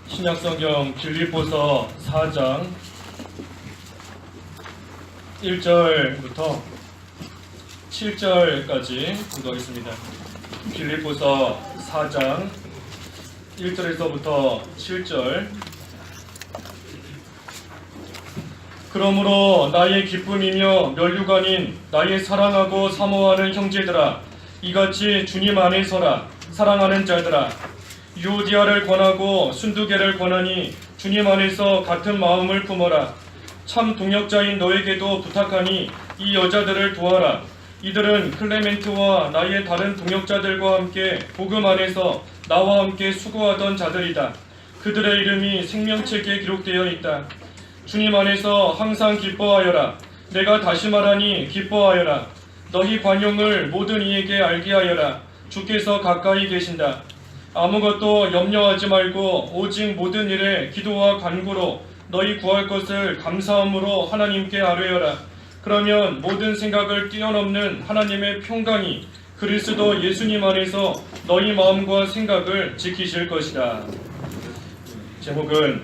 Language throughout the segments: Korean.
신약성경 빌립보서 4장 1절부터 7절까지 공부하겠습니다. 빌립보서 4장 1절에서부터 7절. 그러므로 나의 기쁨이며 면류관인 나의 사랑하고 사모하는 형제들아, 이같이 주님 안에 서라. 사랑하는 자들아, 유오디아를 권하고 순두계를 권하니 주님 안에서 같은 마음을 품어라. 참 동역자인 너에게도 부탁하니 이 여자들을 도와라. 이들은 클레멘트와 나의 다른 동역자들과 함께 복음 안에서 나와 함께 수고하던 자들이다. 그들의 이름이 생명책에 기록되어 있다. 주님 안에서 항상 기뻐하여라. 내가 다시 말하니 기뻐하여라. 너희 관용을 모든 이에게 알게 하여라. 주께서 가까이 계신다. 아무것도 염려하지 말고 오직 모든 일에 기도와 간구로 너희 구할 것을 감사함으로 하나님께 아뢰어라. 그러면 모든 생각을 뛰어넘는 하나님의 평강이 그리스도 예수님 안에서 너희 마음과 생각을 지키실 것이다. 제목은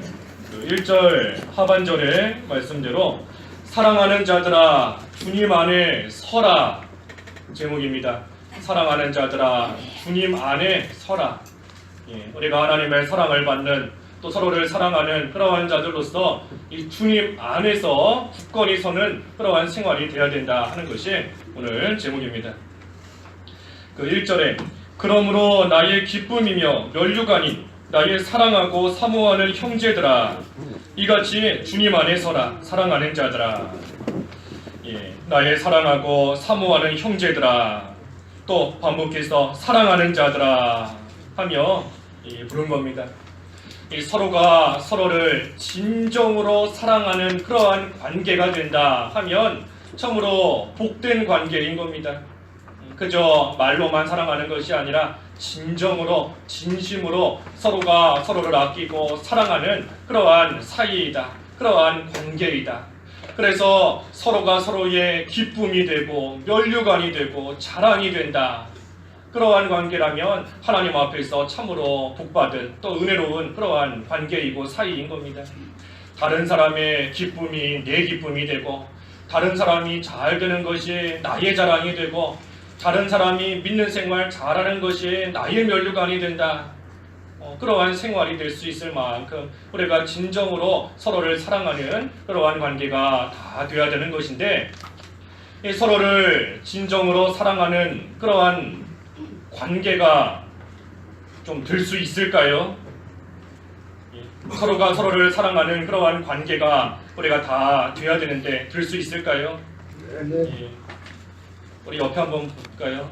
1절 하반절의 말씀대로 사랑하는 자들아 주님 안에 서라 제목입니다. 사랑하는 자들아 주님 안에 서라. 우리가 하나님의 사랑을 받는 또 서로를 사랑하는 그러한 자들로서 이 주님 안에서 굳건히 서는 그러한 생활이 되어야 된다 하는 것이 오늘 제목입니다. 그 1절에 그러므로 나의 기쁨이며 면류관인 나의 사랑하고 사모하는 형제들아, 이같이 주님 안에 서라. 사랑하는 자들아, 나의 사랑하고 사모하는 형제들아, 또 반복해서 사랑하는 자들아 하며 부른 겁니다. 서로가 서로를 진정으로 사랑하는 그러한 관계가 된다 하면 참으로 복된 관계인 겁니다. 그저 말로만 사랑하는 것이 아니라 진정으로 진심으로 서로가 서로를 아끼고 사랑하는 그러한 사이이다. 그러한 관계이다. 그래서 서로가 서로의 기쁨이 되고 면류관이 되고 자랑이 된다. 그러한 관계라면 하나님 앞에서 참으로 복받은 또 은혜로운 그러한 관계이고 사이인 겁니다. 다른 사람의 기쁨이 내 기쁨이 되고 다른 사람이 잘 되는 것이 나의 자랑이 되고 다른 사람이 믿는 생활 잘하는 것이 나의 면류관이 된다. 그러한 생활이 될 수 있을 만큼 우리가 진정으로 서로를 사랑하는 그러한 관계가 다 되어야 되는 것인데 서로를 진정으로 사랑하는 그러한 관계가 좀 될 수 있을까요? 서로가 서로를 사랑하는 그러한 관계가 우리가 다 돼야 되는데 될 수 있을까요? 우리 옆에 한번 볼까요?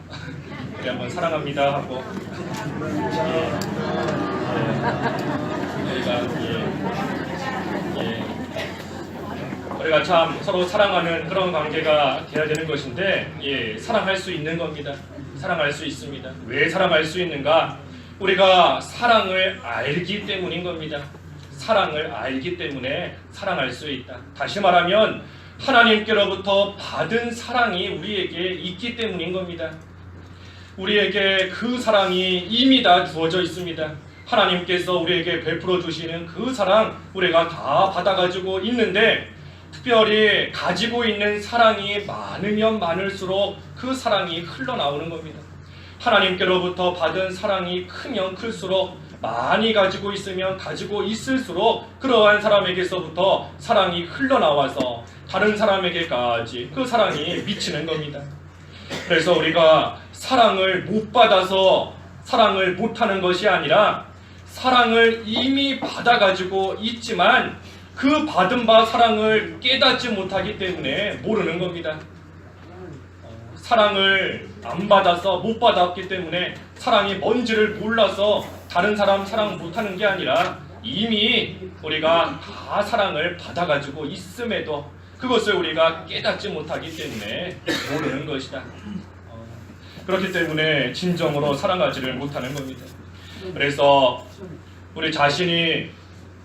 우리 한번 사랑합니다 하고 우리가 참 서로 사랑하는 그런 관계가 돼야 되는 것인데 사랑할 수 있는 겁니다. 사랑할 수 있습니다. 왜 사랑할 수 있는가? 우리가 사랑을 알기 때문인 겁니다. 사랑을 알기 때문에 사랑할 수 있다. 다시 말하면 하나님께로부터 받은 사랑이 우리에게 있기 때문인 겁니다. 우리에게 그 사랑이 이미 다 주어져 있습니다. 하나님께서 우리에게 베풀어 주시는 그 사랑 우리가 다 받아가지고 있는데 특별히 가지고 있는 사랑이 많으면 많을수록 그 사랑이 흘러나오는 겁니다. 하나님께로부터 받은 사랑이 크면 클수록 많이 가지고 있으면 가지고 있을수록 그러한 사람에게서부터 사랑이 흘러나와서 다른 사람에게까지 그 사랑이 미치는 겁니다. 그래서 우리가 사랑을 못 받아서 사랑을 못하는 것이 아니라 사랑을 이미 받아가지고 있지만 그 받은 바 사랑을 깨닫지 못하기 때문에 모르는 겁니다. 사랑을 안 받아서 못 받았기 때문에 사랑이 뭔지를 몰라서 다른 사람 사랑 못하는 게 아니라 이미 우리가 다 사랑을 받아가지고 있음에도 그것을 우리가 깨닫지 못하기 때문에 모르는 것이다. 그렇기 때문에 진정으로 사랑하지를 못하는 겁니다. 그래서 우리 자신이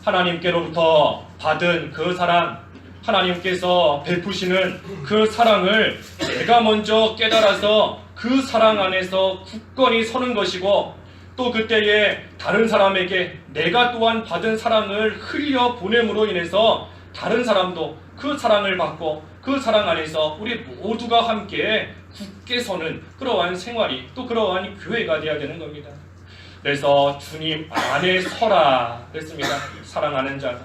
하나님께로부터 받은 그 사랑, 하나님께서 베푸시는 그 사랑을 내가 먼저 깨달아서 그 사랑 안에서 굳건히 서는 것이고 또 그때에 다른 사람에게 내가 또한 받은 사랑을 흘려 보냄으로 인해서 다른 사람도 그 사랑을 받고 그 사랑 안에서 우리 모두가 함께 굳게 서는 그러한 생활이 또 그러한 교회가 되어야 되는 겁니다. 그래서 주님 안에 서라 그랬습니다. 사랑하는 자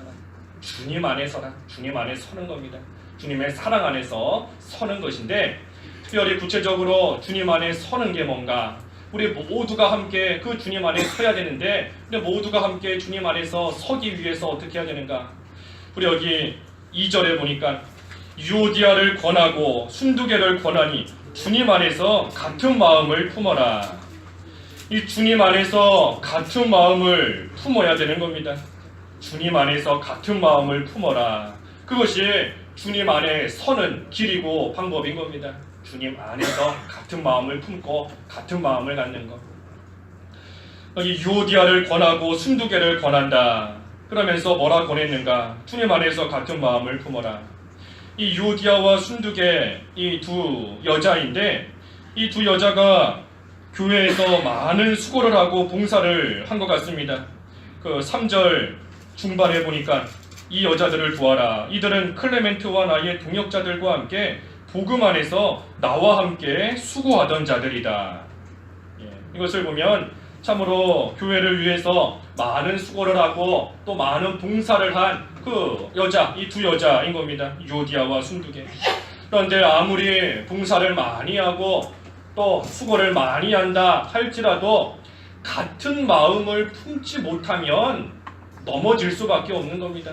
주님 안에 서라. 주님 안에 서는 겁니다. 주님의 사랑 안에서 서는 것인데 특별히 구체적으로 주님 안에 서는 게 뭔가 우리 모두가 함께 그 주님 안에 서야 되는데 우리 모두가 함께 주님 안에서 서기 위해서 어떻게 해야 되는가? 우리 여기 2절에 보니까 유오디아를 권하고 순두개를 권하니 주님 안에서 같은 마음을 품어라. 이 주님 안에서 같은 마음을 품어야 되는 겁니다. 주님 안에서 같은 마음을 품어라. 그것이 주님 안에 서는 길이고 방법인 겁니다. 주님 안에서 같은 마음을 품고 같은 마음을 갖는 것. 여기 유오디아를 권하고 순두개를 권한다. 그러면서 뭐라 권했는가? 주님 안에서 같은 마음을 품어라. 이 유오디아와 순두개 이 두 여자인데 이 두 여자가 교회에서 많은 수고를 하고 봉사를 한 것 같습니다. 그 3절 중반에 보니까 이 여자들을 보아라. 이들은 클레멘트와 나의 동역자들과 함께 복음 안에서 나와 함께 수고하던 자들이다. 이것을 보면 참으로 교회를 위해서 많은 수고를 하고 또 많은 봉사를 한 그 여자, 이 두 여자인 겁니다. 유오디아와 순두개. 그런데 아무리 봉사를 많이 하고 또 수고를 많이 한다 할지라도 같은 마음을 품지 못하면 넘어질 수밖에 없는 겁니다.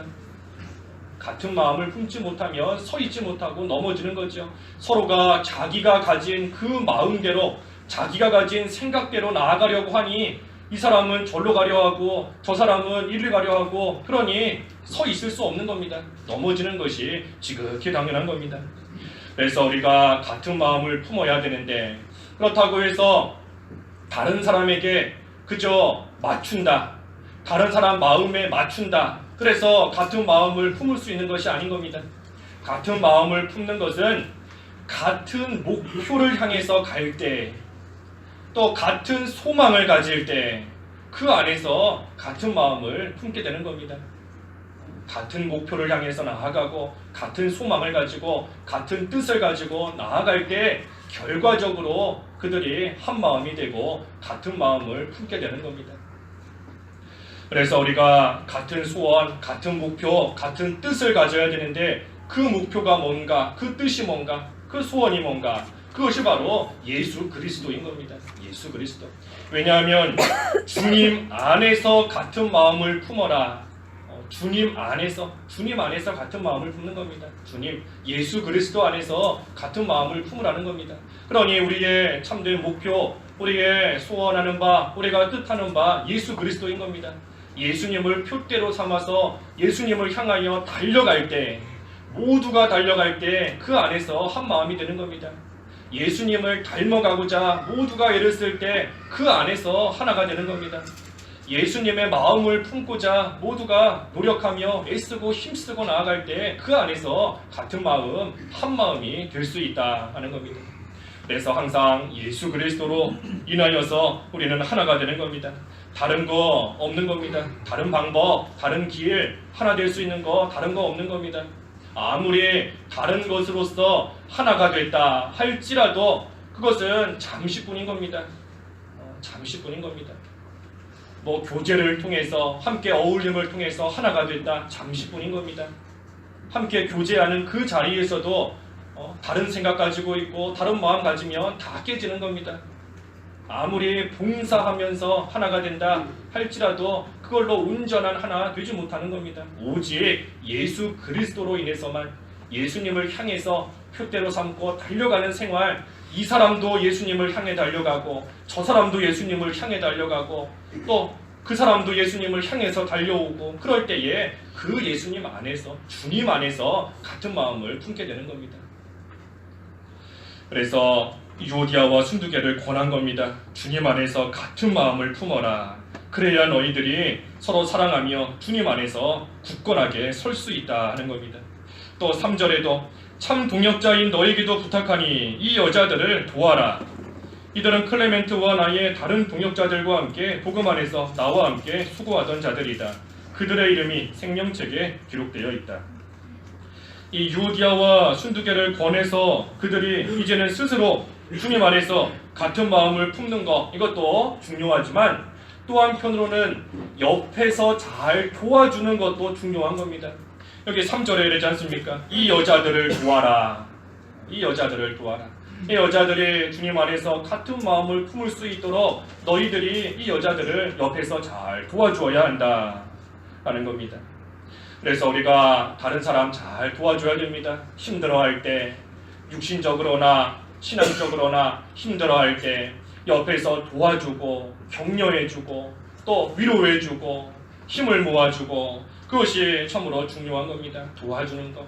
같은 마음을 품지 못하면 서 있지 못하고 넘어지는 거죠. 서로가 자기가 가진 그 마음대로 자기가 가진 생각대로 나아가려고 하니 이 사람은 절로 가려 하고 저 사람은 이리 가려 하고 그러니 서 있을 수 없는 겁니다. 넘어지는 것이 지극히 당연한 겁니다. 그래서 우리가 같은 마음을 품어야 되는데 그렇다고 해서 다른 사람에게 그저 맞춘다. 다른 사람 마음에 맞춘다. 그래서 같은 마음을 품을 수 있는 것이 아닌 겁니다. 같은 마음을 품는 것은 같은 목표를 향해서 갈 때, 또 같은 소망을 가질 때 그 안에서 같은 마음을 품게 되는 겁니다. 같은 목표를 향해서 나아가고 같은 소망을 가지고 같은 뜻을 가지고 나아갈 때 결과적으로 그들이 한 마음이 되고 같은 마음을 품게 되는 겁니다. 그래서 우리가 같은 소원, 같은 목표, 같은 뜻을 가져야 되는데 그 목표가 뭔가, 그 뜻이 뭔가, 그 소원이 뭔가 그것이 바로 예수 그리스도인 겁니다. 예수 그리스도. 왜냐하면 주님 안에서 같은 마음을 품어라. 주님 안에서 같은 마음을 품는 겁니다. 주님 예수 그리스도 안에서 같은 마음을 품으라는 겁니다. 그러니 우리의 참된 목표, 우리의 소원하는 바, 우리가 뜻하는 바 예수 그리스도인 겁니다. 예수님을 표대로 삼아서 예수님을 향하여 달려갈 때, 모두가 달려갈 때 그 안에서 한 마음이 되는 겁니다. 예수님을 닮아가고자 모두가 애를 쓸 때 그 안에서 하나가 되는 겁니다. 예수님의 마음을 품고자 모두가 노력하며 애쓰고 힘쓰고 나아갈 때 그 안에서 같은 마음, 한 마음이 될 수 있다 하는 겁니다. 그래서 항상 예수 그리스도로 인하여서 우리는 하나가 되는 겁니다. 다른 거 없는 겁니다. 다른 방법, 다른 길, 하나 될 수 있는 거 다른 거 없는 겁니다. 아무리 다른 것으로서 하나가 됐다 할지라도 그것은 잠시뿐인 겁니다. 잠시뿐인 겁니다. 뭐 교제를 통해서 함께 어울림을 통해서 하나가 됐다 잠시뿐인 겁니다. 함께 교제하는 그 자리에서도 다른 생각 가지고 있고 다른 마음 가지면 다 깨지는 겁니다. 아무리 봉사하면서 하나가 된다 할지라도 그걸로 온전한 하나 되지 못하는 겁니다. 오직 예수 그리스도로 인해서만 예수님을 향해서 표대로 삼고 달려가는 생활, 이 사람도 예수님을 향해 달려가고 저 사람도 예수님을 향해 달려가고 또 그 사람도 예수님을 향해서 달려오고 그럴 때에 그 예수님 안에서 주님 안에서 같은 마음을 품게 되는 겁니다. 그래서 유오디아와 순두개를 권한 겁니다. 주님 안에서 같은 마음을 품어라. 그래야 너희들이 서로 사랑하며 주님 안에서 굳건하게 설 수 있다 하는 겁니다. 또 3절에도 참 동역자인 너에게도 부탁하니 이 여자들을 도와라. 이들은 클레멘트와 나의 다른 동역자들과 함께 복음 안에서 나와 함께 수고하던 자들이다. 그들의 이름이 생명책에 기록되어 있다. 이 유오디아와 순두개를 권해서 그들이 이제는 스스로 주님 안에서 같은 마음을 품는 것, 이것도 중요하지만 또 한편으로는 옆에서 잘 도와주는 것도 중요한 겁니다. 여기 3절에 이러지 않습니까? 이 여자들을 도와라. 이 여자들을 도와라. 이 여자들이 주님 안에서 같은 마음을 품을 수 있도록 너희들이 이 여자들을 옆에서 잘 도와주어야 한다 라는 겁니다. 그래서 우리가 다른 사람 잘 도와줘야 됩니다. 힘들어할 때, 육신적으로나 신앙적으로나 힘들어할 때 옆에서 도와주고 격려해주고 또 위로해주고 힘을 모아주고, 그것이 참으로 중요한 겁니다. 도와주는 것.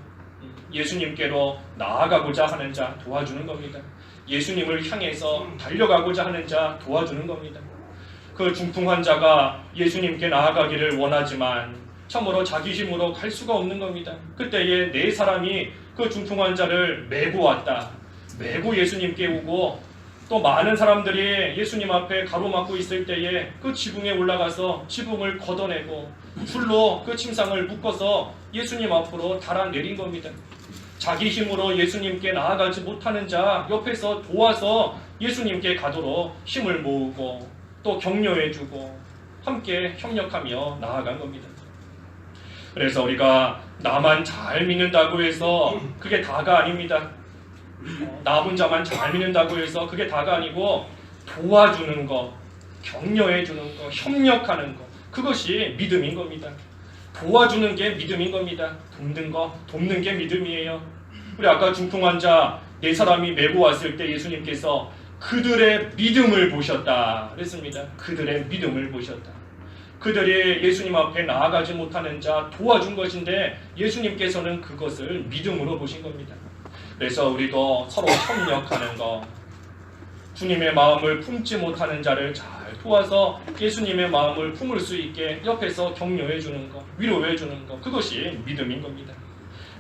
예수님께로 나아가고자 하는 자 도와주는 겁니다. 예수님을 향해서 달려가고자 하는 자 도와주는 겁니다. 그 중풍 환자가 예수님께 나아가기를 원하지만 참으로 자기 힘으로 갈 수가 없는 겁니다. 그때에 네 사람이 그 중풍 환자를 메고 왔다. 메고 예수님께 오고, 또 많은 사람들이 예수님 앞에 가로막고 있을 때에 그 지붕에 올라가서 지붕을 걷어내고 줄로 그 침상을 묶어서 예수님 앞으로 달아내린 겁니다. 자기 힘으로 예수님께 나아가지 못하는 자 옆에서 도와서 예수님께 가도록 힘을 모으고 또 격려해주고 함께 협력하며 나아간 겁니다. 그래서 우리가 나만 잘 믿는다고 해서 그게 다가 아닙니다. 나 혼자만 잘 믿는다고 해서 그게 다가 아니고, 도와주는 것, 격려해주는 것, 협력하는 것, 그것이 믿음인 겁니다. 도와주는 게 믿음인 겁니다. 돕는 게 믿음이에요. 우리 아까 중풍 환자 네 사람이 메고 왔을 때 예수님께서 그들의 믿음을 보셨다 그랬습니다. 그들의 믿음을 보셨다. 그들이 예수님 앞에 나아가지 못하는 자 도와준 것인데 예수님께서는 그것을 믿음으로 보신 겁니다. 그래서 우리도 서로 협력하는 것, 주님의 마음을 품지 못하는 자를 잘 도와서 예수님의 마음을 품을 수 있게 옆에서 격려해 주는 것, 위로해 주는 것, 그것이 믿음인 겁니다.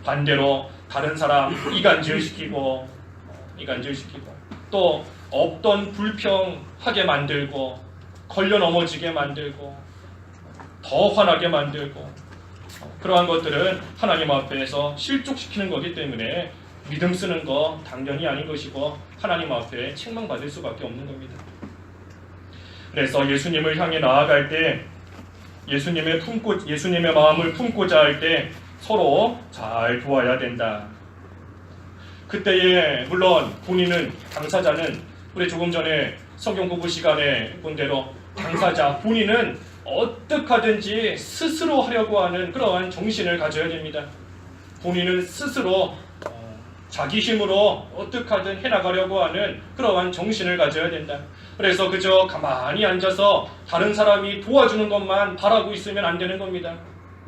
반대로 다른 사람 이간질시키고 또 없던 불평하게 만들고 걸려 넘어지게 만들고 더 화나게 만들고, 그러한 것들은 하나님 앞에서 실족시키는 거기 때문에 믿음 쓰는 거 당연히 아닌 것이고 하나님 앞에 책망받을 수밖에 없는 겁니다. 그래서 예수님을 향해 나아갈 때, 예수님의 마음을 품고자 할 때 서로 잘 도와야 된다. 그때에 물론 본인은, 당사자는, 우리 조금 전에 성경 공부 시간에 본 대로 당사자 본인은 어떻게 하든지 스스로 하려고 하는 그러한 정신을 가져야 됩니다. 본인은 스스로 자기 힘으로 어떻게 하든 해나가려고 하는 그러한 정신을 가져야 된다. 그래서 그저 가만히 앉아서 다른 사람이 도와주는 것만 바라고 있으면 안 되는 겁니다.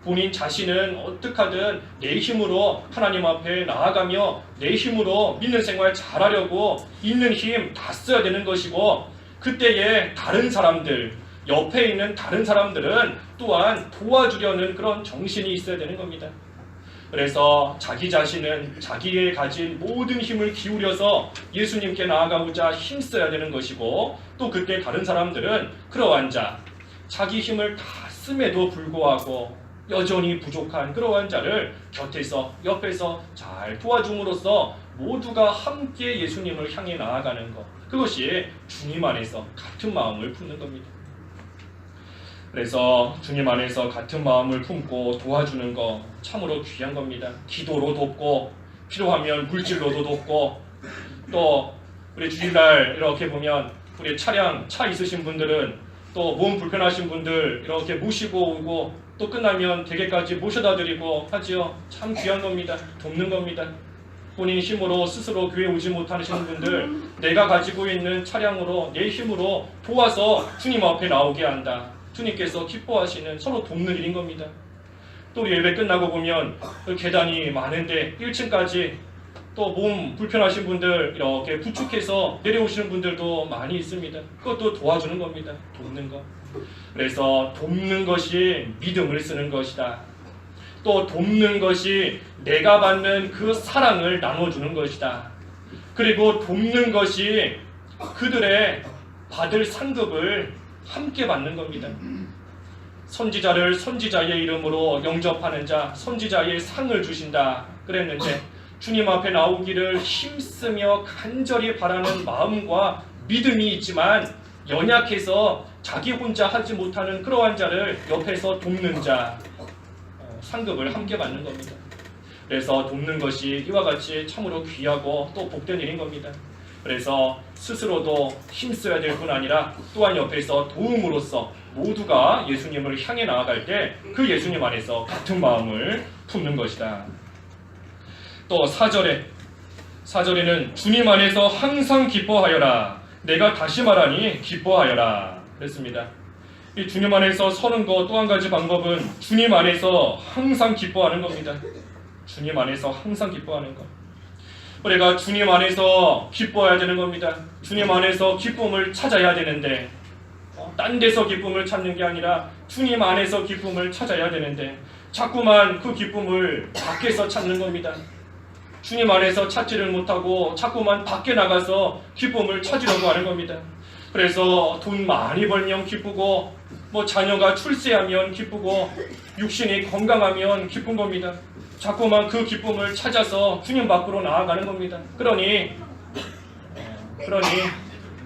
본인 자신은 어떻게 하든 내 힘으로 하나님 앞에 나아가며 내 힘으로 믿는 생활 잘하려고 있는 힘 다 써야 되는 것이고, 그때에 다른 사람들, 옆에 있는 다른 사람들은 또한 도와주려는 그런 정신이 있어야 되는 겁니다. 그래서 자기 자신은 자기의 가진 모든 힘을 기울여서 예수님께 나아가고자 힘써야 되는 것이고, 또 그때 다른 사람들은 그러한 자, 자기 힘을 다 씀에도 불구하고 여전히 부족한 그러한 자를 곁에서 옆에서 잘 도와줌으로써 모두가 함께 예수님을 향해 나아가는 것, 그것이 주님 안에서 같은 마음을 품는 겁니다. 그래서 주님 안에서 같은 마음을 품고 도와주는 거 참으로 귀한 겁니다. 기도로 돕고, 필요하면 물질로도 돕고, 또 우리 주일날 이렇게 보면 우리 차 있으신 분들은 또 몸 불편하신 분들 이렇게 모시고 오고, 또 끝나면 댁에까지 모셔다 드리고 하지요. 참 귀한 겁니다. 돕는 겁니다. 본인 힘으로 스스로 교회 오지 못하시는 분들, 내가 가지고 있는 차량으로 내 힘으로 도와서 주님 앞에 나오게 한다. 주님께서 기뻐하시는 서로 돕는 일인 겁니다. 또 우리 예배 끝나고 보면 계단이 많은데 1층까지 또 몸 불편하신 분들 이렇게 부축해서 내려오시는 분들도 많이 있습니다. 그것도 도와주는 겁니다. 돕는 것. 그래서 돕는 것이 믿음을 쓰는 것이다. 또 돕는 것이 내가 받는 그 사랑을 나눠주는 것이다. 그리고 돕는 것이 그들의 받을 상급을 함께 받는 겁니다. 선지자를 선지자의 이름으로 영접하는 자, 선지자의 상을 주신다 그랬는데, 주님 앞에 나오기를 힘쓰며 간절히 바라는 마음과 믿음이 있지만 연약해서 자기 혼자 하지 못하는 그러한 자를 옆에서 돕는 자, 상급을 함께 받는 겁니다. 그래서 돕는 것이 이와 같이 참으로 귀하고 또 복된 일인 겁니다. 그래서 스스로도 힘써야 될 뿐 아니라 또한 옆에서 도움으로써 모두가 예수님을 향해 나아갈 때 그 예수님 안에서 같은 마음을 품는 것이다. 또 4절에는 주님 안에서 항상 기뻐하여라. 내가 다시 말하니 기뻐하여라 그랬습니다. 이 주님 안에서 서는 것 또 한 가지 방법은 주님 안에서 항상 기뻐하는 겁니다. 주님 안에서 항상 기뻐하는 것. 우리가 주님 안에서 기뻐해야 되는 겁니다. 주님 안에서 기쁨을 찾아야 되는데, 딴 데서 기쁨을 찾는 게 아니라 주님 안에서 기쁨을 찾아야 되는데 자꾸만 그 기쁨을 밖에서 찾는 겁니다. 주님 안에서 찾지를 못하고 자꾸만 밖에 나가서 기쁨을 찾으려고 하는 겁니다. 그래서 돈 많이 벌면 기쁘고, 자녀가 출세하면 기쁘고, 육신이 건강하면 기쁜 겁니다. 자꾸만 그 기쁨을 찾아서 주님 밖으로 나아가는 겁니다. 그러니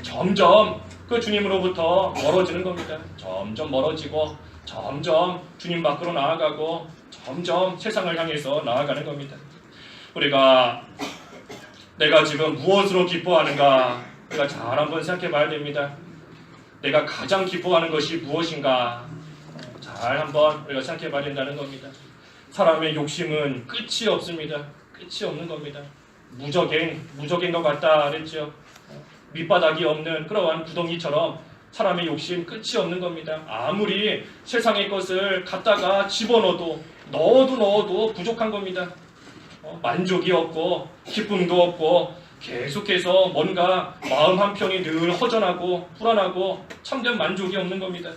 점점 그 주님으로부터 멀어지는 겁니다. 점점 멀어지고 점점 주님 밖으로 나아가고 점점 세상을 향해서 나아가는 겁니다. 우리가 내가 지금 무엇으로 기뻐하는가, 우리가 잘 한번 생각해 봐야 됩니다. 내가 가장 기뻐하는 것이 무엇인가, 잘 한번 우리가 생각해 봐야 된다는 겁니다. 사람의 욕심은 끝이 없습니다. 끝이 없는 겁니다. 무적인 것 같다 그랬죠. 밑바닥이 없는 그러한 구덩이처럼 사람의 욕심 끝이 없는 겁니다. 아무리 세상의 것을 갖다가 집어넣어도 넣어도 부족한 겁니다. 만족이 없고 기쁨도 없고 계속해서 뭔가 마음 한편이 늘 허전하고 불안하고 참된 만족이 없는 겁니다.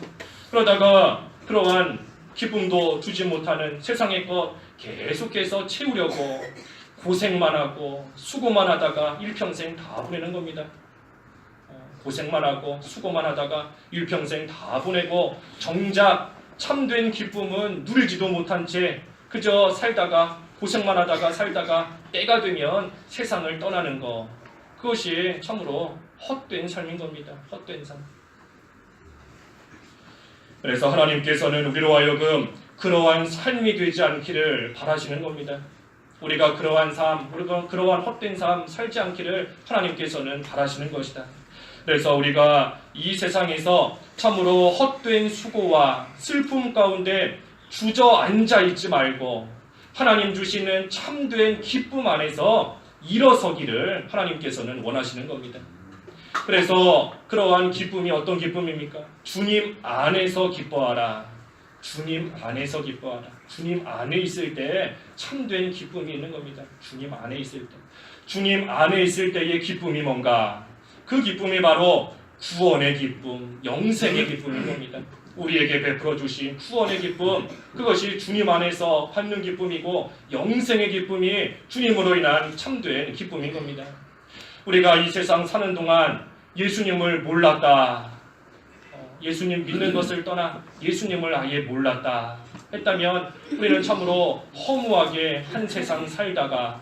그러다가 그러한 기쁨도 주지 못하는 세상의 것 계속해서 채우려고 고생만 하고 수고만 하다가 일평생 다 보내는 겁니다. 고생만 하고 수고만 하다가 일평생 다 보내고 정작 참된 기쁨은 누리지도 못한 채 그저 살다가 고생만 하다가 살다가 때가 되면 세상을 떠나는 것, 그것이 참으로 헛된 삶인 겁니다. 헛된 삶. 그래서 하나님께서는 우리로 하여금 그러한 삶이 되지 않기를 바라시는 겁니다. 우리가 그러한 삶, 우리가 그러한 헛된 삶 살지 않기를 하나님께서는 바라시는 것이다. 그래서 우리가 이 세상에서 참으로 헛된 수고와 슬픔 가운데 주저앉아 있지 말고 하나님 주시는 참된 기쁨 안에서 일어서기를 하나님께서는 원하시는 겁니다. 그래서 그러한 기쁨이 어떤 기쁨입니까? 주님 안에서 기뻐하라. 주님 안에서 기뻐하라. 주님 안에 있을 때 참된 기쁨이 있는 겁니다. 주님 안에 있을 때. 주님 안에 있을 때의 기쁨이 뭔가? 그 기쁨이 바로 구원의 기쁨, 영생의 기쁨인 겁니다. 우리에게 베풀어 주신 구원의 기쁨, 그것이 주님 안에서 받는 기쁨이고 영생의 기쁨이 주님으로 인한 참된 기쁨인 겁니다. 우리가 이 세상 사는 동안 예수님을 몰랐다, 예수님 믿는 것을 떠나 예수님을 아예 몰랐다 했다면 우리는 참으로 허무하게 한 세상 살다가,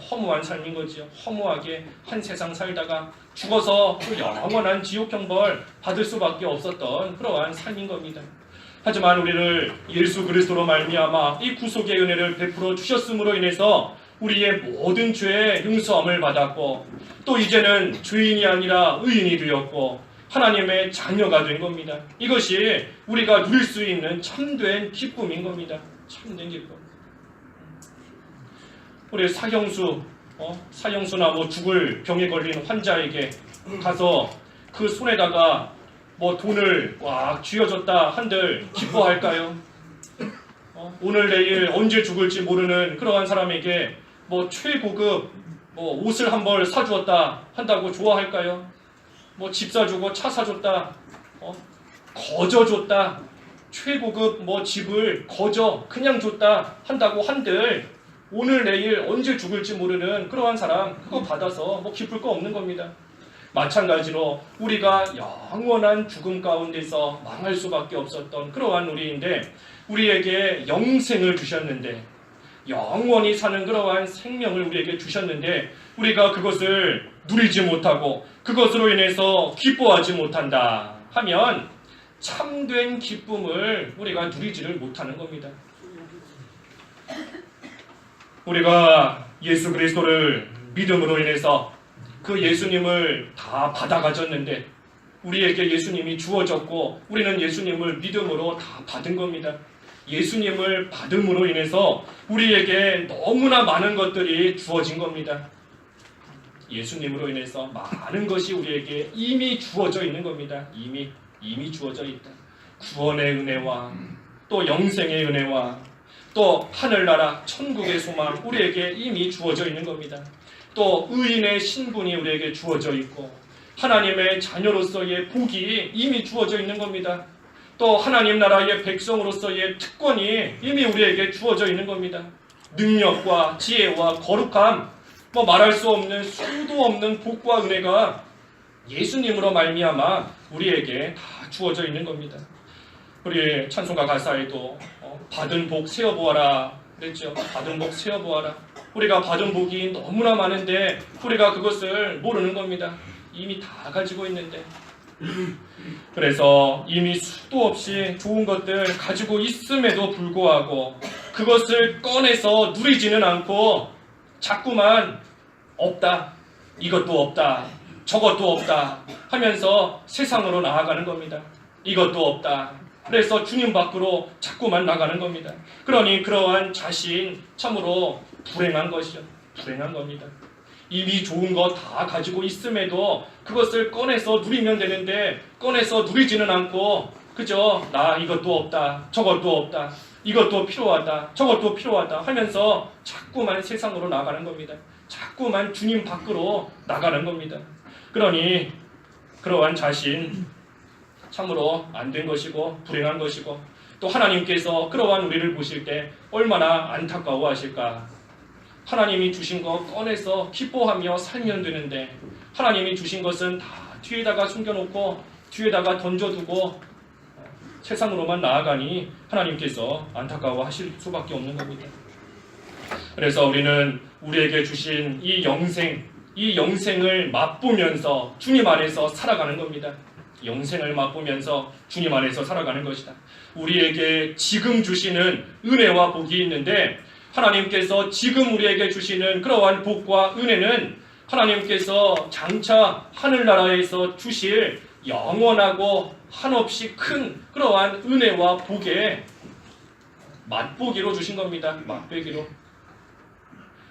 허무한 삶인 거지요. 허무하게 한 세상 살다가 죽어서 그 영원한 지옥 형벌 받을 수밖에 없었던 그러한 삶인 겁니다. 하지만 우리를 예수 그리스도로 말미암아 이 구속의 은혜를 베풀어 주셨음으로 인해서 우리의 모든 죄의 용서함을 받았고, 또 이제는 죄인이 아니라 의인이 되었고 하나님의 자녀가 된 겁니다. 이것이 우리가 누릴 수 있는 참된 기쁨인 겁니다. 참된 기쁨. 우리 사형수나 죽을 병에 걸린 환자에게 가서 그 손에다가 돈을 꽉 쥐어줬다 한들 기뻐할까요? 오늘 내일 언제 죽을지 모르는 그러한 사람에게 최고급 옷을 한 벌 사주었다 한다고 좋아할까요? 집 사주고 차 사줬다, 거저 줬다, 최고급 집을 거저 그냥 줬다 한다고 한들 오늘 내일 언제 죽을지 모르는 그러한 사람 그거 받아서 기쁠 거 없는 겁니다. 마찬가지로 우리가 영원한 죽음 가운데서 망할 수밖에 없었던 그러한 우리인데 우리에게 영생을 주셨는데 영원히 사는 그러한 생명을 우리에게 주셨는데 우리가 그것을 누리지 못하고 그것으로 인해서 기뻐하지 못한다 하면 참된 기쁨을 우리가 누리지를 못하는 겁니다. 우리가 예수 그리스도를 믿음으로 인해서 그 예수님을 다 받아 가졌는데 우리에게 예수님이 주어졌고 우리는 예수님을 믿음으로 다 받은 겁니다. 예수님을 받음으로 인해서 우리에게 너무나 많은 것들이 주어진 겁니다. 예수님으로 인해서 많은 것이 우리에게 이미 주어져 있는 겁니다. 이미 주어져 있다. 구원의 은혜와 또 영생의 은혜와 또 하늘나라 천국의 소망 우리에게 이미 주어져 있는 겁니다. 또 의인의 신분이 우리에게 주어져 있고 하나님의 자녀로서의 복이 이미 주어져 있는 겁니다. 또 하나님 나라의 백성으로서의 특권이 이미 우리에게 주어져 있는 겁니다. 능력과 지혜와 거룩함, 말할 수 없는 수도 없는 복과 은혜가 예수님으로 말미암아 우리에게 다 주어져 있는 겁니다. 우리 찬송가 가사에도 받은 복 세어보아라 그랬죠. 받은 복 세어보아라. 우리가 받은 복이 너무나 많은데 우리가 그것을 모르는 겁니다. 이미 다 가지고 있는데. 그래서 이미 수도 없이 좋은 것들 가지고 있음에도 불구하고 그것을 꺼내서 누리지는 않고 자꾸만 없다, 이것도 없다, 저것도 없다 하면서 세상으로 나아가는 겁니다. 이것도 없다. 그래서 주님 밖으로 자꾸만 나가는 겁니다. 그러니 그러한 자신 참으로 불행한 것이죠. 불행한 겁니다. 이미 좋은 거 다 가지고 있음에도 그것을 꺼내서 누리면 되는데 꺼내서 누리지는 않고 그저 나 이것도 없다, 저것도 없다, 이것도 필요하다, 저것도 필요하다 하면서 자꾸만 세상으로 나가는 겁니다. 자꾸만 주님 밖으로 나가는 겁니다. 그러니 그러한 자신 참으로 안 된 것이고 불행한 것이고 또 하나님께서 그러한 우리를 보실 때 얼마나 안타까워하실까. 하나님이 주신 것 꺼내서 기뻐하며 살면 되는데 하나님이 주신 것은 다 뒤에다가 숨겨놓고 뒤에다가 던져두고 세상으로만 나아가니 하나님께서 안타까워하실 수밖에 없는 겁니다. 그래서 우리는 우리에게 주신 이 영생을 맛보면서 주님 안에서 살아가는 겁니다. 영생을 맛보면서 주님 안에서 살아가는 것이다. 우리에게 지금 주시는 은혜와 복이 있는데 하나님께서 지금 우리에게 주시는 그러한 복과 은혜는 하나님께서 장차 하늘나라에서 주실 영원하고 한없이 큰 그러한 은혜와 복의 맛보기로 주신 겁니다. 맛보기로.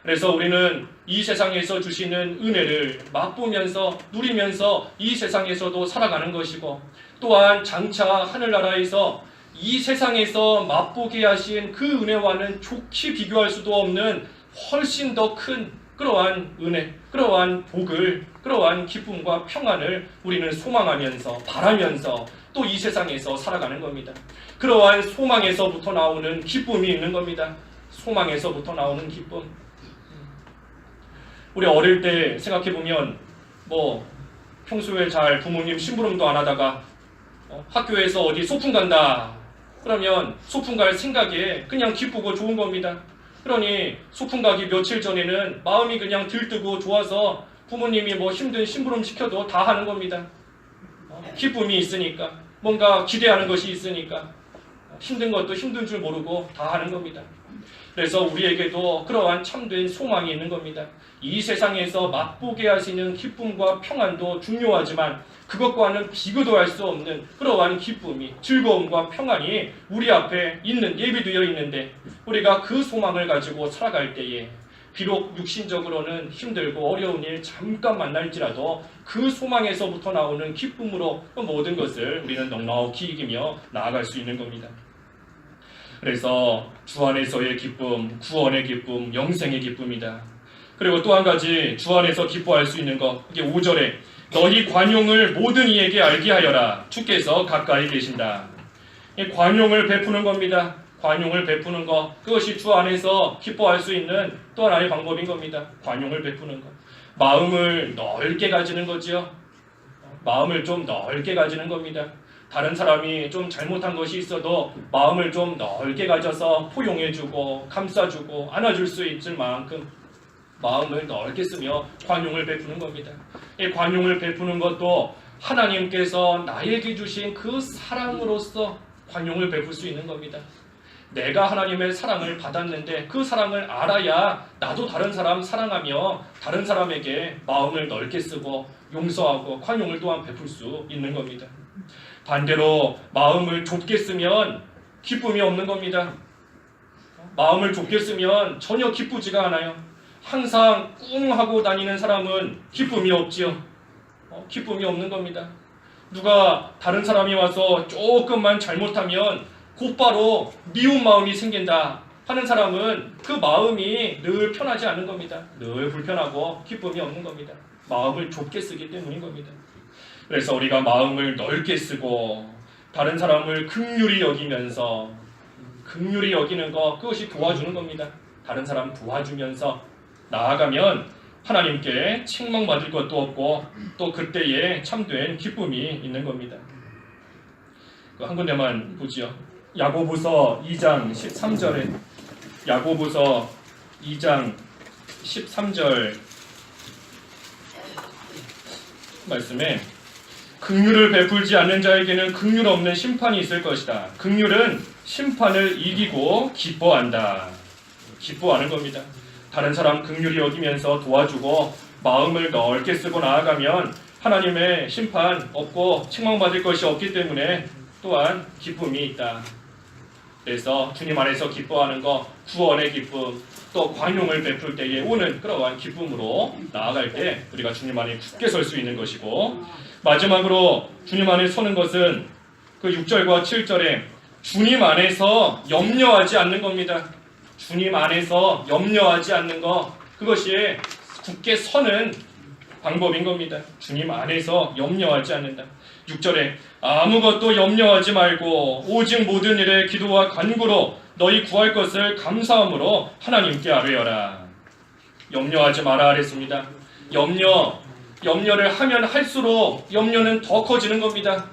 그래서 우리는 이 세상에서 주시는 은혜를 맛보면서 누리면서 이 세상에서도 살아가는 것이고 또한 장차 하늘나라에서 이 세상에서 맛보게 하신 그 은혜와는 좋게 비교할 수도 없는 훨씬 더 큰 그러한 은혜, 그러한 복을, 그러한 기쁨과 평안을 우리는 소망하면서 바라면서 또 이 세상에서 살아가는 겁니다. 그러한 소망에서부터 나오는 기쁨이 있는 겁니다. 소망에서부터 나오는 기쁨. 우리 어릴 때 생각해보면 평소에 잘 부모님 심부름도 안 하다가 학교에서 어디 소풍 간다 그러면 소풍 갈 생각에 그냥 기쁘고 좋은 겁니다. 그러니 소풍 가기 며칠 전에는 마음이 그냥 들뜨고 좋아서 부모님이 힘든 심부름 시켜도 다 하는 겁니다. 기쁨이 있으니까 뭔가 기대하는 것이 있으니까 힘든 것도 힘든 줄 모르고 다 하는 겁니다. 그래서 우리에게도 그러한 참된 소망이 있는 겁니다. 이 세상에서 맛보게 하시는 기쁨과 평안도 중요하지만 그것과는 비교도 할 수 없는 그러한 기쁨이, 즐거움과 평안이 우리 앞에 예비되어 있는데 우리가 그 소망을 가지고 살아갈 때에 비록 육신적으로는 힘들고 어려운 일 잠깐 만날지라도 그 소망에서부터 나오는 기쁨으로 모든 것을 우리는 넉넉히 이기며 나아갈 수 있는 겁니다. 그래서 주 안에서의 기쁨, 구원의 기쁨, 영생의 기쁨이다. 그리고 또 한 가지 주 안에서 기뻐할 수 있는 것, 이게 5절에 너희 관용을 모든 이에게 알게 하여라. 주께서 가까이 계신다. 이 관용을 베푸는 겁니다. 관용을 베푸는 것, 그것이 주 안에서 기뻐할 수 있는 또 하나의 방법인 겁니다. 관용을 베푸는 것. 마음을 넓게 가지는 거지요. 마음을 좀 넓게 가지는 겁니다. 다른 사람이 좀 잘못한 것이 있어도 마음을 좀 넓게 가져서 포용해주고 감싸주고 안아줄 수 있을 만큼 마음을 넓게 쓰며 관용을 베푸는 겁니다. 이 관용을 베푸는 것도 하나님께서 나에게 주신 그 사랑으로서 관용을 베풀 수 있는 겁니다. 내가 하나님의 사랑을 받았는데 그 사랑을 알아야 나도 다른 사람 사랑하며 다른 사람에게 마음을 넓게 쓰고 용서하고 관용을 또한 베풀 수 있는 겁니다. 반대로 마음을 좁게 쓰면 기쁨이 없는 겁니다. 마음을 좁게 쓰면 전혀 기쁘지가 않아요. 항상 꿍 하고 다니는 사람은 기쁨이 없지요. 기쁨이 없는 겁니다. 누가 다른 사람이 와서 조금만 잘못하면 곧바로 미운 마음이 생긴다 하는 사람은 그 마음이 늘 편하지 않은 겁니다. 늘 불편하고 기쁨이 없는 겁니다. 마음을 좁게 쓰기 때문인 겁니다. 그래서 우리가 마음을 넓게 쓰고 다른 사람을 긍휼히 여기면서 긍휼히 여기는 것, 그것이 도와주는 겁니다. 다른 사람 도와주면서 나아가면 하나님께 책망받을 것도 없고 또 그때에 참된 기쁨이 있는 겁니다. 한 군데만 보지요. 야고보서 2장 13절에 야고보서 2장 13절 말씀에 긍휼을 베풀지 않는 자에게는 긍휼 없는 심판이 있을 것이다. 긍휼은 심판을 이기고 기뻐한다. 기뻐하는 겁니다. 다른 사람 긍휼히 여기면서 도와주고 마음을 넓게 쓰고 나아가면 하나님의 심판 없고 책망받을 것이 없기 때문에 또한 기쁨이 있다. 그래서 주님 안에서 기뻐하는 것, 구원의 기쁨, 또 관용을 베풀 때에 오는 그러한 기쁨으로 나아갈 때 우리가 주님 안에 굳게 설 수 있는 것이고, 마지막으로 주님 안에 서는 것은 그 6절과 7절에 주님 안에서 염려하지 않는 겁니다. 주님 안에서 염려하지 않는 것, 그것이 굳게 서는 방법인 겁니다. 주님 안에서 염려하지 않는다. 6절에 아무것도 염려하지 말고 오직 모든 일에 기도와 간구로 너희 구할 것을 감사함으로 하나님께 아뢰어라. 염려하지 마라 그랬습니다. 염려를 하면 할수록 염려는 더 커지는 겁니다.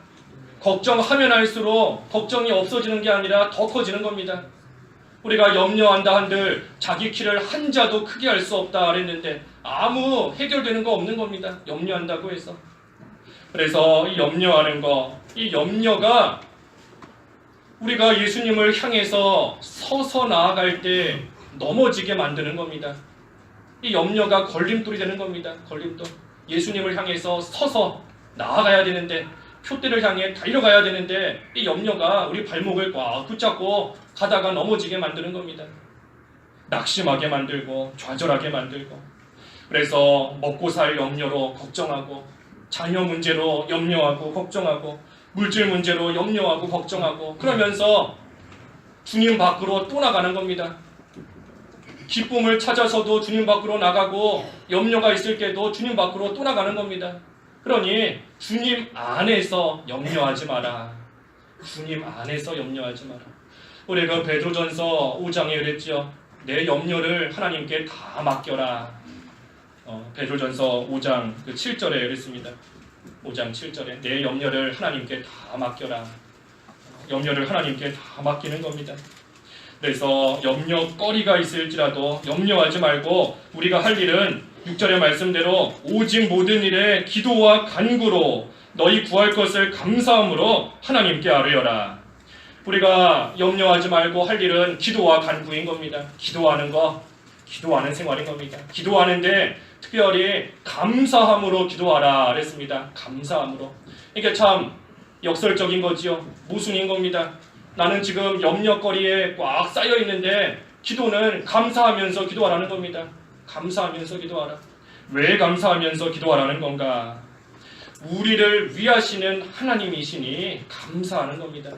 걱정하면 할수록 걱정이 없어지는 게 아니라 더 커지는 겁니다. 우리가 염려한다 한들 자기 키를 한 자도 크게 할 수 없다 그랬는데 아무 해결되는 거 없는 겁니다. 염려한다고 해서. 그래서 이 염려하는 거, 이 염려가 우리가 예수님을 향해서 서서 나아갈 때 넘어지게 만드는 겁니다. 이 염려가 걸림돌이 되는 겁니다. 걸림돌. 예수님을 향해서 서서 나아가야 되는데, 표대를 향해 달려가야 되는데 이 염려가 우리 발목을 꽉 붙잡고 가다가 넘어지게 만드는 겁니다. 낙심하게 만들고 좌절하게 만들고, 그래서 먹고 살 염려로 걱정하고, 자녀 문제로 염려하고 걱정하고, 물질 문제로 염려하고 걱정하고, 그러면서 주님 밖으로 또 나가는 겁니다. 기쁨을 찾아서도 주님 밖으로 나가고, 염려가 있을 때도 주님 밖으로 또 나가는 겁니다. 그러니 주님 안에서 염려하지 마라. 주님 안에서 염려하지 마라. 우리 그 베드로전서 5장에 그랬죠. 내 염려를 하나님께 다 맡겨라. 베드로전서 5장 7절에 그랬습니다. 5장 7절에 내 염려를 하나님께 다 맡겨라. 염려를 하나님께 다 맡기는 겁니다. 그래서 염려거리가 있을지라도 염려하지 말고 우리가 할 일은 6절의 말씀대로 오직 모든 일에 기도와 간구로 너희 구할 것을 감사함으로 하나님께 아뢰어라. 우리가 염려하지 말고 할 일은 기도와 간구인 겁니다. 기도하는 거, 기도하는 생활인 겁니다. 기도하는데 특별히 감사함으로 기도하라 그랬습니다. 감사함으로. 이게 참 역설적인 거지요. 모순인 겁니다. 나는 지금 염려거리에 꽉 쌓여 있는데 기도는 감사하면서 기도하라는 겁니다. 감사하면서 기도하라. 왜 감사하면서 기도하라는 건가? 우리를 위하시는 하나님이시니 감사하는 겁니다.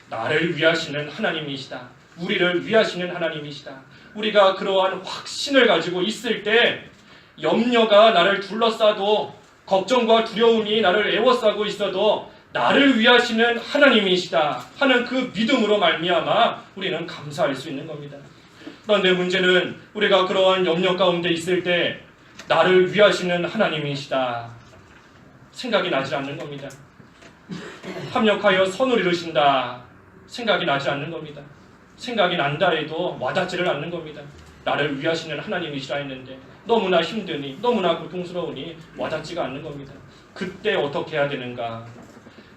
나를 위하시는 하나님이시다. 우리를 위하시는 하나님이시다. 우리가 그러한 확신을 가지고 있을 때 염려가 나를 둘러싸도, 걱정과 두려움이 나를 애워싸고 있어도 나를 위하시는 하나님이시다 하는 그 믿음으로 말미암아 우리는 감사할 수 있는 겁니다. 그런데 문제는 우리가 그러한 염려 가운데 있을 때 나를 위하시는 하나님이시다, 생각이 나지 않는 겁니다. 합력하여 선을 이루신다 생각이 나지 않는 겁니다. 생각이 난다 해도 와닿지를 않는 겁니다. 나를 위하시는 하나님이시라 했는데 너무나 힘드니 너무나 고통스러우니 와닿지가 않는 겁니다. 그때 어떻게 해야 되는가?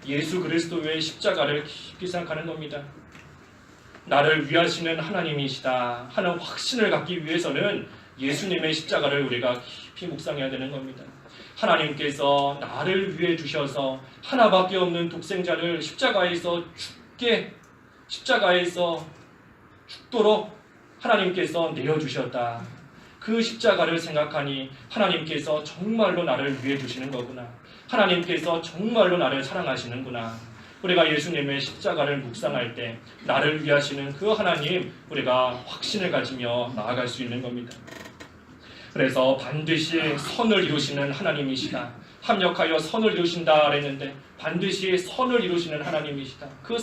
예수 그리스도의 십자가를 깊이 생각하는 겁니다. 나를 위하시는 하나님이시다 하는 확신을 갖기 위해서는 예수님의 십자가를 우리가 깊이 묵상해야 되는 겁니다. 하나님께서 나를 위해 주셔서 하나밖에 없는 독생자를 십자가에서 죽도록 하나님께서 내어주셨다. 그 십자가를 생각하니 하나님께서 정말로 나를 위해 주시는 거구나. 하나님께서 정말로 나를 사랑하시는구나. 우리가 예수님의 십자가를 묵상할 때 나를 위하시는 그 하나님 우리가 확신을 가지며 나아갈 수 있는 겁니다. 그래서 반드시 선을 이루시는 하나님이시다. 합력하여 선을 이루신다 그랬는데 반드시 선을 이루시는 하나님이시다. 그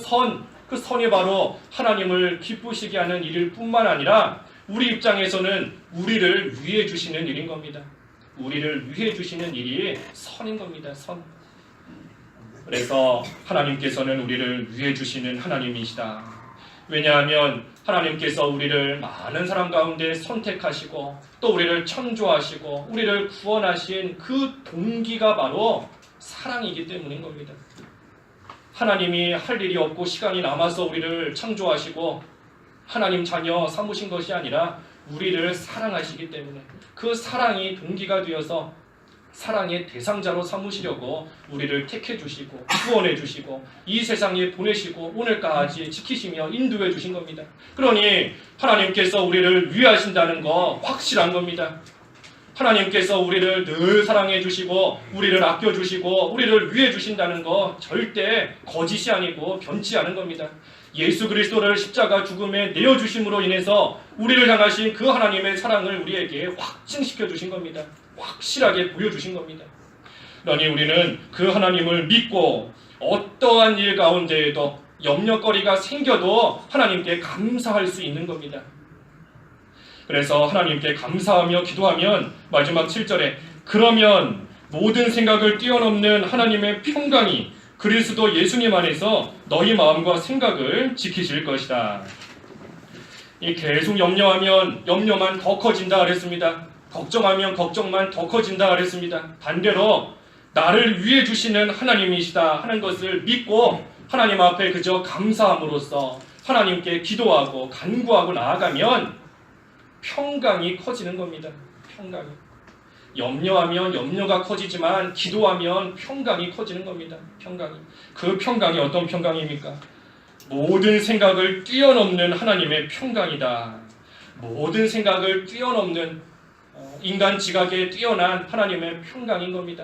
선이 바로 하나님을 기쁘시게 하는 일일 뿐만 아니라 우리 입장에서는 우리를 위해 주시는 일인 겁니다. 우리를 위해 주시는 일이 선인 겁니다. 선. 그래서 하나님께서는 우리를 위해 주시는 하나님이시다. 왜냐하면 하나님께서 우리를 많은 사람 가운데 선택하시고 또 우리를 창조하시고 우리를 구원하신 그 동기가 바로 사랑이기 때문인 겁니다. 하나님이 할 일이 없고 시간이 남아서 우리를 창조하시고 하나님 자녀 삼으신 것이 아니라 우리를 사랑하시기 때문에 그 사랑이 동기가 되어서 사랑의 대상자로 삼으시려고 우리를 택해 주시고 구원해 주시고 이 세상에 보내시고 오늘까지 지키시며 인도해 주신 겁니다. 그러니 하나님께서 우리를 위하신다는 거 확실한 겁니다. 하나님께서 우리를 늘 사랑해 주시고 우리를 아껴 주시고 우리를 위해 주신다는 거 절대 거짓이 아니고 변치 않은 겁니다. 예수 그리스도를 십자가 죽음에 내어주심으로 인해서 우리를 향하신 그 하나님의 사랑을 우리에게 확증시켜 주신 겁니다. 확실하게 보여주신 겁니다. 그러니 우리는 그 하나님을 믿고 어떠한 일 가운데에도 염려거리가 생겨도 하나님께 감사할 수 있는 겁니다. 그래서 하나님께 감사하며 기도하면 마지막 7절에 그러면 모든 생각을 뛰어넘는 하나님의 평강이 그리스도 예수님 안에서 너희 마음과 생각을 지키실 것이다. 이 계속 염려하면 염려만 더 커진다 그랬습니다. 걱정하면 걱정만 더 커진다 그랬습니다. 반대로 나를 위해 주시는 하나님이시다 하는 것을 믿고 하나님 앞에 그저 감사함으로써 하나님께 기도하고 간구하고 나아가면 평강이 커지는 겁니다. 평강이. 염려하면 염려가 커지지만 기도하면 평강이 커지는 겁니다. 평강이. 그 평강이 어떤 평강입니까? 모든 생각을 뛰어넘는 하나님의 평강이다. 모든 생각을 뛰어넘는 인간 지각에 뛰어난 하나님의 평강인 겁니다.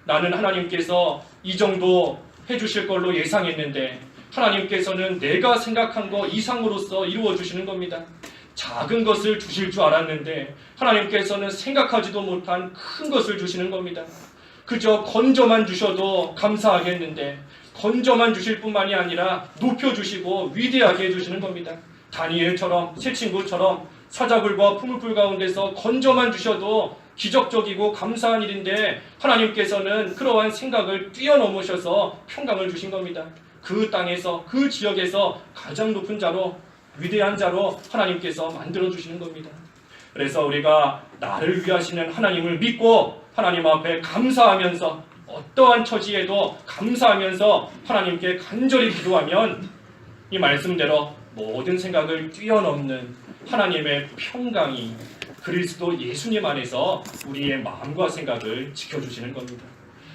나는 하나님께서 이 정도 해주실 걸로 예상했는데 하나님께서는 내가 생각한 것 이상으로서 이루어 주시는 겁니다. 작은 것을 주실 줄 알았는데 하나님께서는 생각하지도 못한 큰 것을 주시는 겁니다. 그저 건져만 주셔도 감사하겠는데 건져만 주실 뿐만이 아니라 높여주시고 위대하게 해주시는 겁니다. 다니엘처럼 새 친구처럼 사자굴과 풀물 가운데서 건져만 주셔도 기적적이고 감사한 일인데 하나님께서는 그러한 생각을 뛰어넘으셔서 평강을 주신 겁니다. 그 땅에서 그 지역에서 가장 높은 자로 위대한 자로 하나님께서 만들어주시는 겁니다. 그래서 우리가 나를 위하시는 하나님을 믿고 하나님 앞에 감사하면서 어떠한 처지에도 감사하면서 하나님께 간절히 기도하면 이 말씀대로 모든 생각을 뛰어넘는 하나님의 평강이 그리스도 예수님 안에서 우리의 마음과 생각을 지켜주시는 겁니다.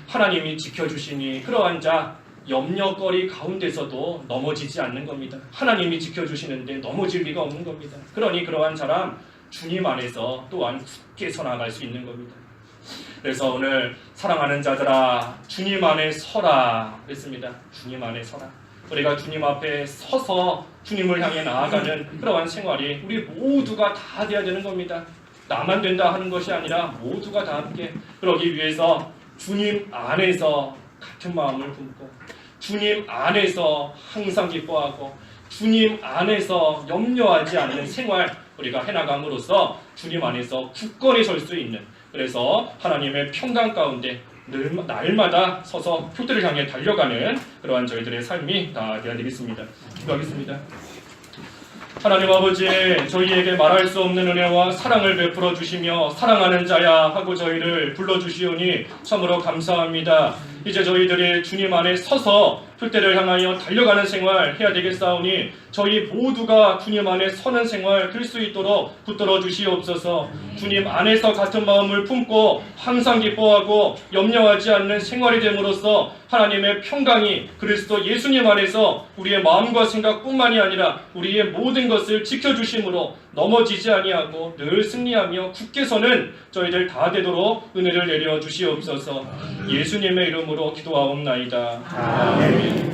하나님이 지켜주시니 그러한 자 염려거리 가운데서도 넘어지지 않는 겁니다. 하나님이 지켜주시는데 넘어질 리가 없는 겁니다. 그러니 그러한 사람 주님 안에서 또한 굳게 서나갈 수 있는 겁니다. 그래서 오늘 사랑하는 자들아 주님 안에 서라 그랬습니다. 주님 안에 서라. 우리가 주님 앞에 서서 주님을 향해 나아가는 그러한 생활이 우리 모두가 다 돼야 되는 겁니다. 나만 된다 하는 것이 아니라 모두가 다 함께 그러기 위해서 주님 안에서 같은 마음을 품고 주님 안에서 항상 기뻐하고 주님 안에서 염려하지 않는 생활 우리가 해나감으로써 주님 안에서 굳건히 설 수 있는 그래서 하나님의 평강 가운데 날마다 서서 표대를 향해 달려가는 그러한 저희들의 삶이 다 되어야 되겠습니다. 기도하겠습니다. 하나님 아버지, 저희에게 말할 수 없는 은혜와 사랑을 베풀어 주시며 사랑하는 자야 하고 저희를 불러주시오니 참으로 감사합니다. 이제 저희들이 주님 안에 서서 표대를 향하여 달려가는 생활 해야 되겠사오니 저희 모두가 주님 안에 서는 생활 될 수 있도록 붙들어 주시옵소서. 주님 안에서 같은 마음을 품고 항상 기뻐하고 염려하지 않는 생활이 됨으로써 하나님의 평강이 그리스도 예수님 안에서 우리의 마음과 생각뿐만이 아니라 우리의 모든 것을 지켜주심으로 넘어지지 아니하고 늘 승리하며 굳게 서는 저희들 다 되도록 은혜를 내려 주시옵소서. 예수님의 이름으로 기도하옵나이다. 아멘.